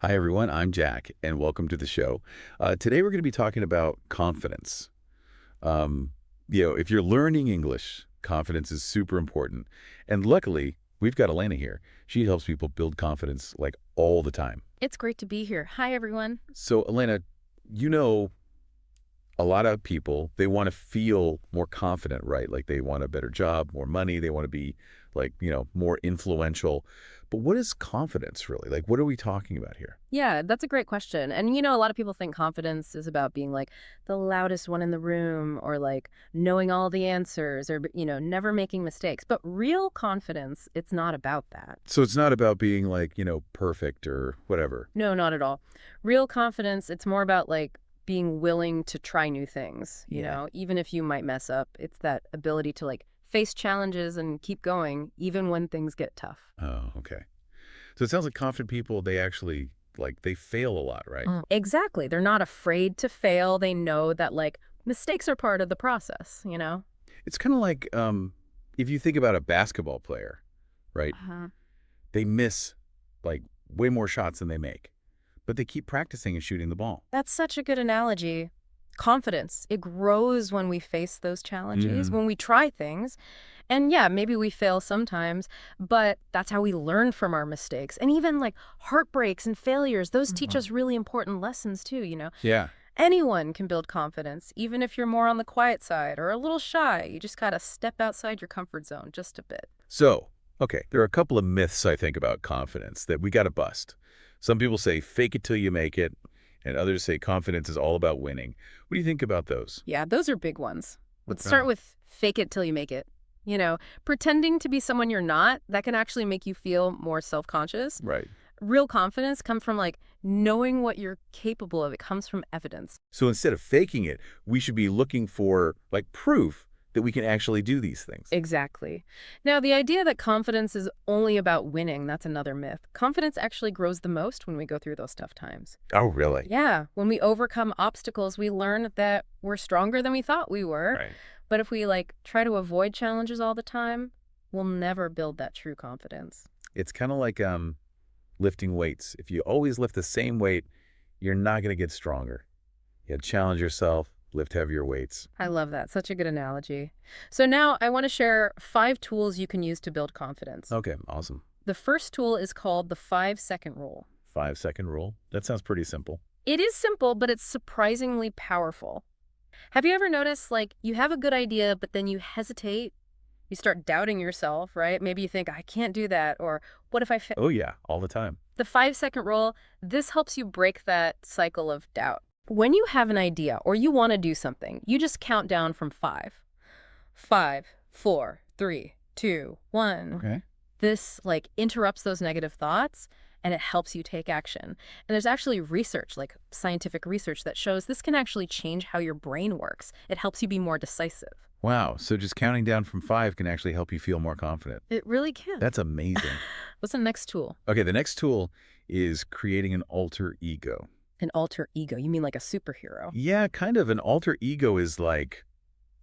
Hi, everyone. I'm Jack, and welcome to the show. Today, we're going to be talking about confidence. Um, if you're learning English, confidence is super important. And luckily, we've got Elena here. She helps people build confidence like all the time. It's great to be here. Hi, everyone. So, Elena, you know, a lot of people, they want to feel more confident, right? Like they want a better job, more money. They want to be more influential. But what is confidence really? Like, what are we talking about here? Yeah, that's a great question. And a lot of people think confidence is about being like the loudest one in the room or like knowing all the answers or, never making mistakes. But real confidence, it's not about that. So it's not about being like, perfect or whatever. No, not at all. Real confidence, it's more about like being willing to try new things, Yeah. even if you might mess up. It's that ability to like face challenges and keep going, even when things get tough. Oh, okay. So it sounds like confident people, they actually, like, they fail a lot, right? Exactly. They're not afraid to fail. They know that like mistakes are part of the process. It's kind of like if you think about a basketball player, right? Uh-huh. They miss, like, way more shots than they make. But they keep practicing and shooting the ball. That's such a good analogy. Confidence, it grows when we face those challenges, Yeah. when we try things. And yeah, maybe we fail sometimes, but that's how we learn from our mistakes. And even like heartbreaks and failures, those teach us really important lessons too. Yeah. Anyone can build confidence, even if you're more on the quiet side or a little shy. You just gotta step outside your comfort zone just a bit. So, okay, there are a couple of myths, I think, about confidence that we got to bust. Some people say fake it till you make it, and others say confidence is all about winning. What do you think about those? Yeah, those are big ones. Let's Okay. start with fake it till you make it. Pretending to be someone you're not, that can actually make you feel more self-conscious. Right. Real confidence comes from like knowing what you're capable of. It comes from evidence. So instead of faking it, we should be looking for, like, proof that we can actually do these things. Exactly. Now, the idea that confidence is only about winning, that's another myth. Confidence actually grows the most when we go through those tough times. Oh, really? Yeah, when we overcome obstacles, we learn that we're stronger than we thought we were. Right. But if we like try to avoid challenges all the time, we'll never build that true confidence. It's kind of like lifting weights. If you always lift the same weight, you're not going to get stronger. You gotta challenge yourself, lift heavier weights. I love that. Such a good analogy. So now I want to share 5 tools you can use to build confidence. Okay, awesome. The first tool is called the 5-second rule. 5-second rule. That sounds pretty simple. It is simple, but it's surprisingly powerful. Have you ever noticed, like, you have a good idea, but then you hesitate? You start doubting yourself, right? Maybe you think, I can't do that, or what if I fail? Oh, yeah, all the time. The 5-second rule, this helps you break that cycle of doubt. When you have an idea or you want to do something, you just count down from 5. 5, 4, 3, 2, 1. Okay. This like interrupts those negative thoughts and it helps you take action. And there's actually research, like scientific research, that shows this can actually change how your brain works. It helps you be more decisive. Wow, so just counting down from 5 can actually help you feel more confident. It really can. That's amazing. What's the next tool? Okay, the next tool is creating an alter ego. An alter ego. You mean like a superhero? Yeah, kind of. An alter ego is like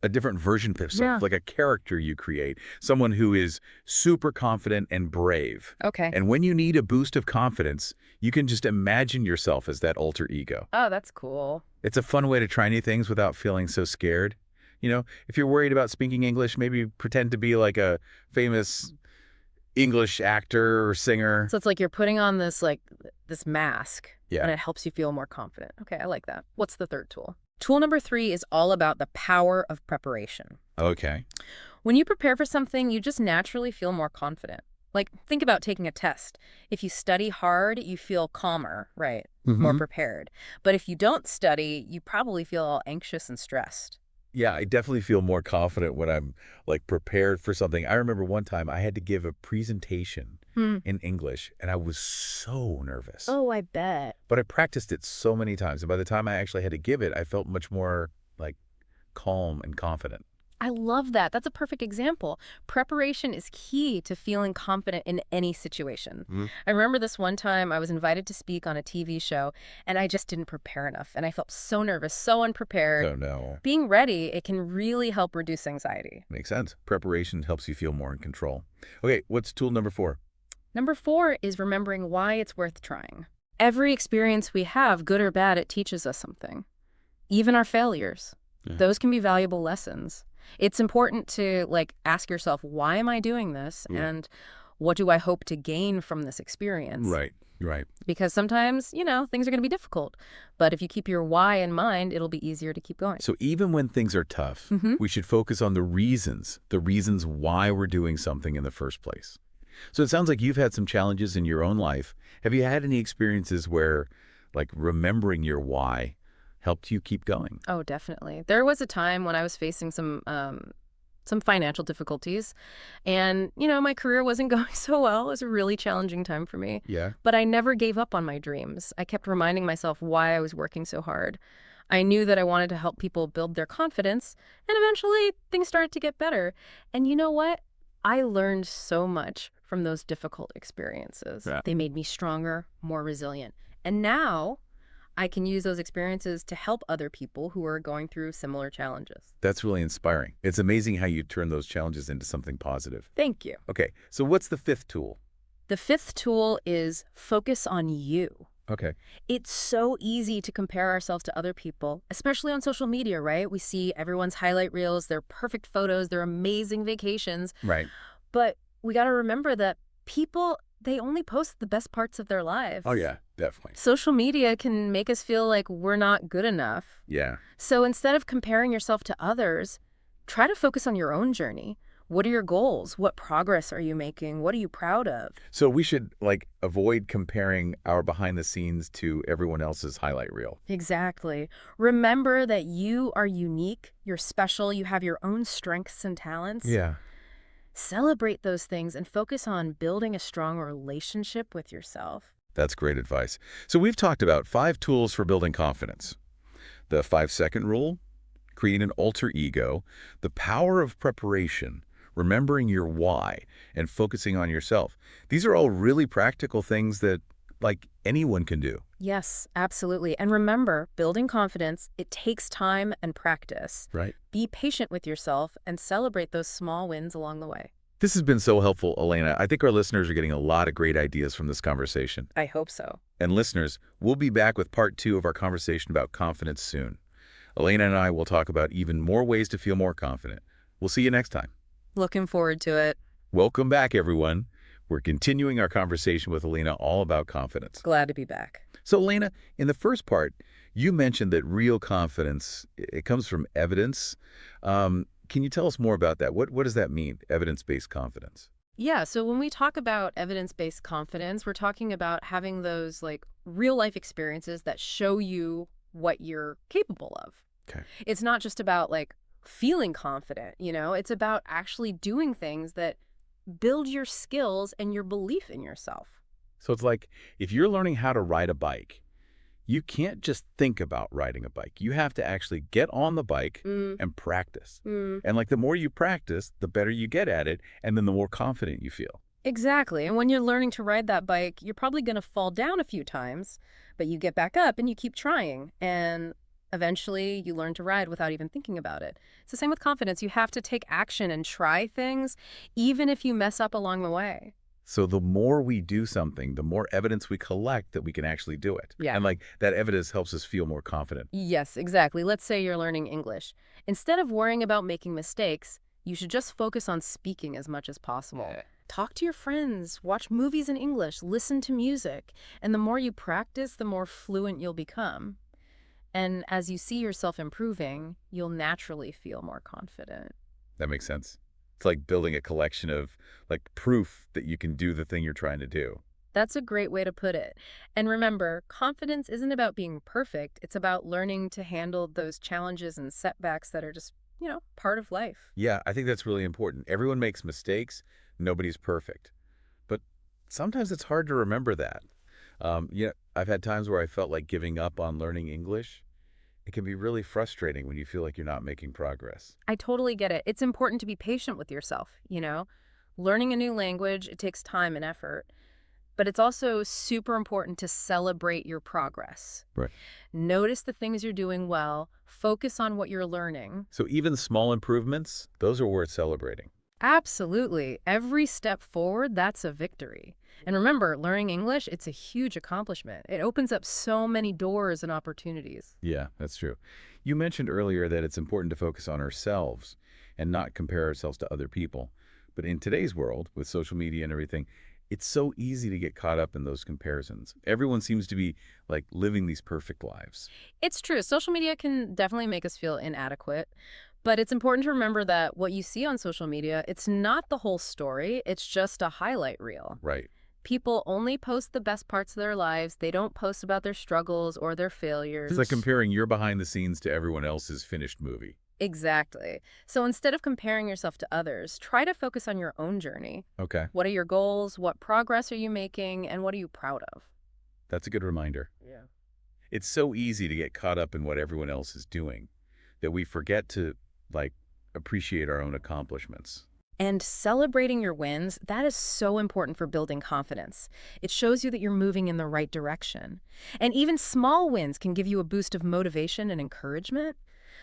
a different version of yourself, Yeah. like a character you create, someone who is super confident and brave. Okay. And when you need a boost of confidence, you can just imagine yourself as that alter ego. Oh, that's cool. It's a fun way to try new things without feeling so scared. If you're worried about speaking English, maybe pretend to be like a famous English actor or singer. So it's like you're putting on this mask Yeah. and it helps you feel more confident. Okay, I like that. What's the third tool? Tool number 3 is all about the power of preparation. Okay. When you prepare for something, you just naturally feel more confident. Like, think about taking a test. If you study hard, you feel calmer, right? More Mhm. prepared. But if you don't study, you probably feel all anxious and stressed. Yeah, I definitely feel more confident when I'm, like, prepared for something. I remember one time I had to give a presentation Hmm. in English, and I was so nervous. Oh, I bet. But I practiced it so many times, and by the time I actually had to give it, I felt much more, like, calm and confident. I love that. That's a perfect example. Preparation is key to feeling confident in any situation. Mhm. I remember this one time I was invited to speak on a TV show, and I just didn't prepare enough, and I felt so nervous, so unprepared. Oh, no. Being ready, it can really help reduce anxiety. Makes sense. Preparation helps you feel more in control. Okay, what's tool number 4? Number 4 is remembering why it's worth trying. Every experience we have, good or bad, it teaches us something. Even our failures, Yeah. those can be valuable lessons. It's important to ask yourself, why am I doing this? Yeah. And what do I hope to gain from this experience? Right. Right. Because sometimes, things are going to be difficult. But if you keep your why in mind, it'll be easier to keep going. So even when things are tough, Hmm. we should focus on the reasons why we're doing something in the first place. So it sounds like you've had some challenges in your own life. Have you had any experiences where, remembering your why helped you keep going? Oh, definitely. There was a time when I was facing some financial difficulties, and my career wasn't going so well. It was a really challenging time for me. Yeah. But I never gave up on my dreams. I kept reminding myself why I was working so hard. I knew that I wanted to help people build their confidence, and eventually things started to get better. And you know what? I learned so much from those difficult experiences. Yeah. They made me stronger, more resilient. And now I can use those experiences to help other people who are going through similar challenges. That's really inspiring. It's amazing how you turn those challenges into something positive. Thank you. Okay, so what's the fifth tool? The fifth tool is focus on you. Okay. It's so easy to compare ourselves to other people, especially on social media, right? We see everyone's highlight reels, their perfect photos, their amazing vacations. Right. But we got to remember that people, they only post the best parts of their lives. Oh, yeah, definitely. Social media can make us feel like we're not good enough. Yeah. So instead of comparing yourself to others, try to focus on your own journey. What are your goals? What progress are you making? What are you proud of? So we should, avoid comparing our behind the scenes to everyone else's highlight reel. Exactly. Remember that you are unique, you're special, you have your own strengths and talents. Yeah. Celebrate those things and focus on building a strong relationship with yourself. That's great advice. So we've talked about 5 tools for building confidence. The 5-second rule, create an alter ego, the power of preparation, remembering your why, and focusing on yourself. These are all really practical things that, anyone can do. Yes, absolutely. And remember, building confidence, it takes time and practice. Right. Be patient with yourself and celebrate those small wins along the way. This has been so helpful, Elena. I think our listeners are getting a lot of great ideas from this conversation. I hope so. And listeners, we'll be back with part 2 of our conversation about confidence soon. Elena and I will talk about even more ways to feel more confident. We'll see you next time. Looking forward to it. Welcome back, everyone. We're continuing our conversation with Elena all about confidence. Glad to be back. So, Elena, in the first part, you mentioned that real confidence, it comes from evidence. Can you tell us more about that? What does that mean, evidence-based confidence? Yeah, so when we talk about evidence-based confidence, we're talking about having those real-life experiences that show you what you're capable of. Okay. It's not just about feeling confident, it's about actually doing things that build your skills and your belief in yourself. So it's like if you're learning how to ride a bike, you can't just think about riding a bike. You have to actually get on the bike and practice. And the more you practice, the better you get at it, and then the more confident you feel. Exactly. And when you're learning to ride that bike, you're probably going to fall down a few times, but you get back up and you keep trying. And eventually you learn to ride without even thinking about it. It's the same with confidence. You have to take action and try things, even if you mess up along the way. So the more we do something, the more evidence we collect that we can actually do it. Yeah. And that evidence helps us feel more confident. Yes, exactly. Let's say you're learning English. Instead of worrying about making mistakes, you should just focus on speaking as much as possible. Yeah. Talk to your friends, watch movies in English, listen to music. And the more you practice, the more fluent you'll become. And as you see yourself improving, you'll naturally feel more confident. That makes sense. It's like building a collection of proof that you can do the thing you're trying to do. That's a great way to put it. And remember, confidence isn't about being perfect. It's about learning to handle those challenges and setbacks that are just, part of life. Yeah, I think that's really important. Everyone makes mistakes. Nobody's perfect. But sometimes it's hard to remember that. I've had times where I felt like giving up on learning English. It can be really frustrating when you feel like you're not making progress. I totally get it. It's important to be patient with yourself, Learning a new language, it takes time and effort. But it's also super important to celebrate your progress. Right. Notice the things you're doing well. Focus on what you're learning. So even small improvements, those are worth celebrating. Absolutely. Every step forward, that's a victory. And remember, learning English, it's a huge accomplishment. It opens up so many doors and opportunities. Yeah, that's true. You mentioned earlier that it's important to focus on ourselves and not compare ourselves to other people. But in today's world, with social media and everything, it's so easy to get caught up in those comparisons. Everyone seems to be like living these perfect lives. It's true. Social media can definitely make us feel inadequate, but it's important to remember that what you see on social media, it's not the whole story. It's just a highlight reel. Right. People only post the best parts of their lives. They don't post about their struggles or their It's like failures. comparing your behind the scenes to everyone else's finished movie. Exactly. So instead of comparing yourself to others, try to focus on your own journey. Okay, What are your goals? What progress are you making? And what are you proud of? that's a good reminder. Yeah. It's so easy to get caught up in what everyone else is doing that we forget to, like, appreciate our own accomplishments. And celebrating your wins, that is so important for building confidence. It shows you that you're moving in the right direction. And even small wins can give you a boost of motivation and encouragement.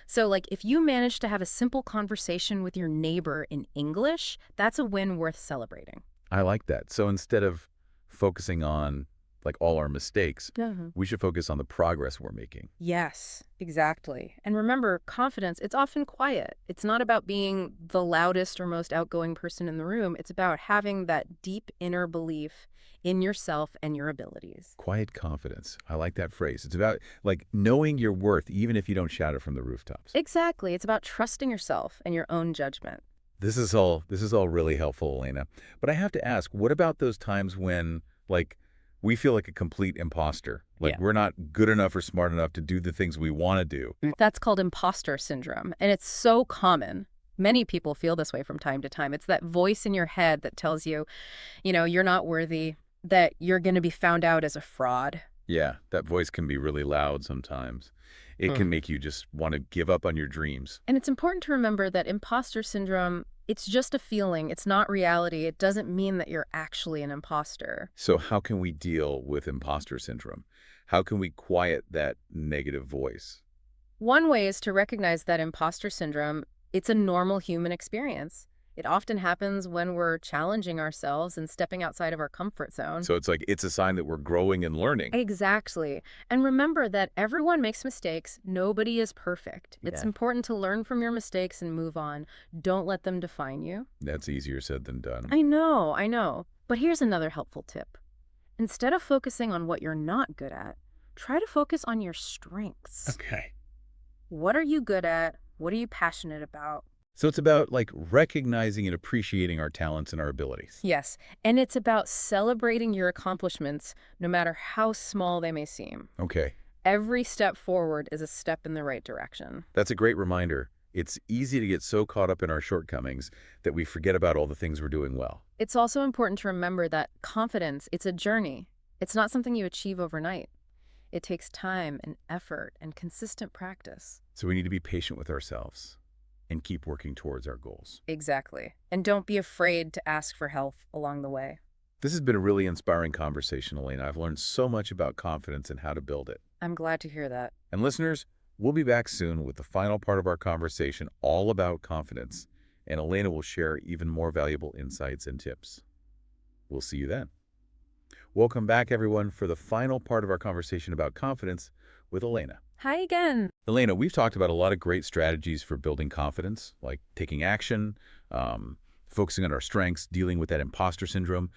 So, like, if you manage to have a simple conversation with your neighbor in English, that's a win worth celebrating. I like that. So instead of focusing on, like, all our mistakes, we should focus on the progress we're making. Yes, exactly. And remember, confidence, it's often quiet. It's not about being the loudest or most outgoing person in the room. It's about having that deep inner belief in yourself and your abilities. Quiet confidence. I like that phrase. It's about, like, knowing your worth even if you don't shout it from the rooftops. Exactly. It's about trusting yourself and your own judgment. This is all really helpful, Elena. But I have to ask, what about those times when, like, we feel like a complete imposter? Like Yeah. we're not good enough or smart enough to do the things we want to do. That's called imposter syndrome, and it's so common. Many people feel this way from time to time. It's that voice in your head that tells you, you're not worthy, that you're going to be found out as a fraud. Yeah, that voice can be really loud sometimes. It can make you just want to give up on your dreams. And it's important to remember that imposter syndrome, it's just a feeling. It's not reality. It doesn't mean that you're actually an imposter. So how can we deal with imposter syndrome? How can we quiet that negative voice? One way is to recognize that imposter syndrome, it's a normal human experience. It often happens when we're challenging ourselves and stepping outside of our comfort zone. So it's like it's a sign that we're growing and learning. Exactly. And remember that everyone makes mistakes. Nobody is perfect. It's Yeah. important to learn from your mistakes and move on. Don't let them define you. That's easier said than done. I know, I know. But here's another helpful tip. Instead of focusing on what you're not good at, try to focus on your strengths. Okay. What are you good at? What are you passionate about? So it's about, like, recognizing and appreciating our talents and our abilities. Yes, and it's about celebrating your accomplishments, no matter how small they may seem. Okay. Every step forward is a step in the right direction. That's a great reminder. It's easy to get so caught up in our shortcomings that we forget about all the things we're doing well. It's also important to remember that confidence, it's a journey. It's not something you achieve overnight. It takes time and effort and consistent practice. So we need to be patient with ourselves and keep working towards our goals. Exactly. And don't be afraid to ask for help along the way. This has been a really inspiring conversation, Elena. I've learned so much about confidence and how to build it. I'm glad to hear that. And listeners, we'll be back soon with the final part of our conversation all about confidence. And Elena will share even more valuable insights and tips. We'll see you then. Welcome back, everyone, for the final part of our conversation about confidence with Elena. Hi again. Elena, we've talked about a lot of great strategies for building confidence, like taking action, focusing on our strengths, dealing with that imposter syndrome.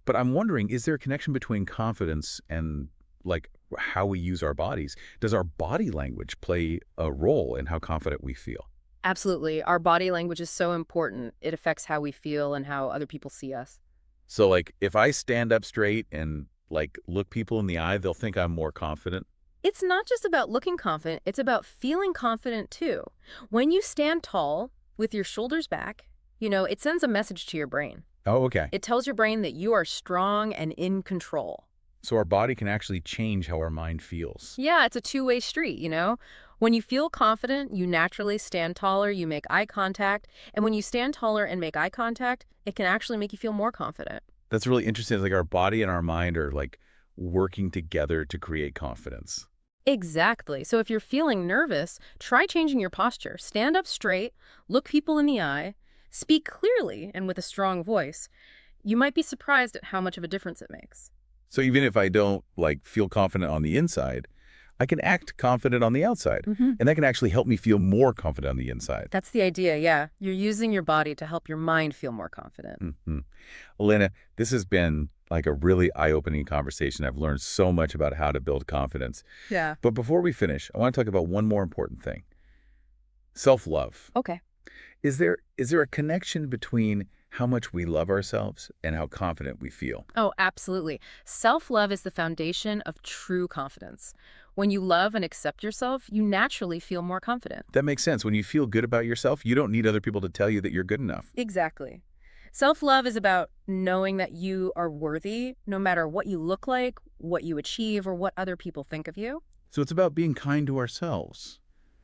But I'm wondering, is there a connection between confidence and, like, how we use our bodies? Does our body language play a role in how confident we feel? Absolutely. Our body language is so important. It affects how we feel and how other people see us. So, like, if I stand up straight and, like, look people in the eye, they'll think I'm more confident? It's not just about looking confident, it's about feeling confident too. When you stand tall with your shoulders back, it sends a message to your brain. Oh, okay. It tells your brain that you are strong and in control. So our body can actually change how our mind feels. Yeah, it's a two-way street, When you feel confident, you naturally stand taller, you make eye contact. And when you stand taller and make eye contact, it can actually make you feel more confident. That's really interesting. It's like our body and our mind are, like, working together to create confidence. Exactly. So if you're feeling nervous, try changing your posture. Stand up straight, look people in the eye, Speak clearly and with a strong voice. You might be surprised at how much of a difference it makes. So even if I don't, like, feel confident on the inside, I can act confident on the outside. Hmm. And that can actually help me feel more confident on the inside. That's the idea, yeah. You're using your body to help your mind feel more confident. Hmm. Elena, this has been like a really eye-opening conversation. I've learned so much about how to build confidence. Yeah. But before we finish, I want to talk about one more important thing. Self-love. Okay. Is there a connection between how much we love ourselves and how confident we feel? Oh, absolutely. Self-love is the foundation of true confidence. When you love and accept yourself, you naturally feel more confident. That makes sense. When you feel good about yourself, you don't need other people to tell you that you're good enough. Exactly. Self-love is about knowing that you are worthy no matter what you look like, what you achieve, or what other people think of you. So it's about being kind to ourselves,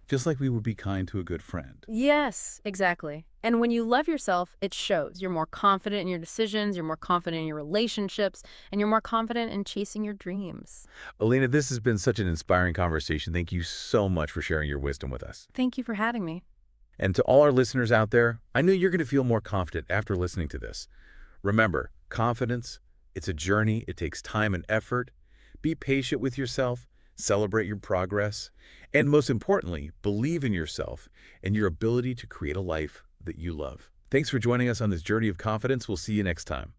just like we would be kind to a good friend. Yes, exactly. And when you love yourself, it shows. You're more confident in your decisions, you're more confident in your relationships, and you're more confident in chasing your dreams. Elena, this has been such an inspiring conversation. Thank you so much for sharing your wisdom with us. Thank you for having me. And to all our listeners out there, I know you're going to feel more confident after listening to this. Remember, confidence, it's a journey. It takes time and effort. Be patient with yourself. Celebrate your progress. And most importantly, believe in yourself and your ability to create a life that you love. Thanks for joining us on this journey of confidence. We'll see you next time.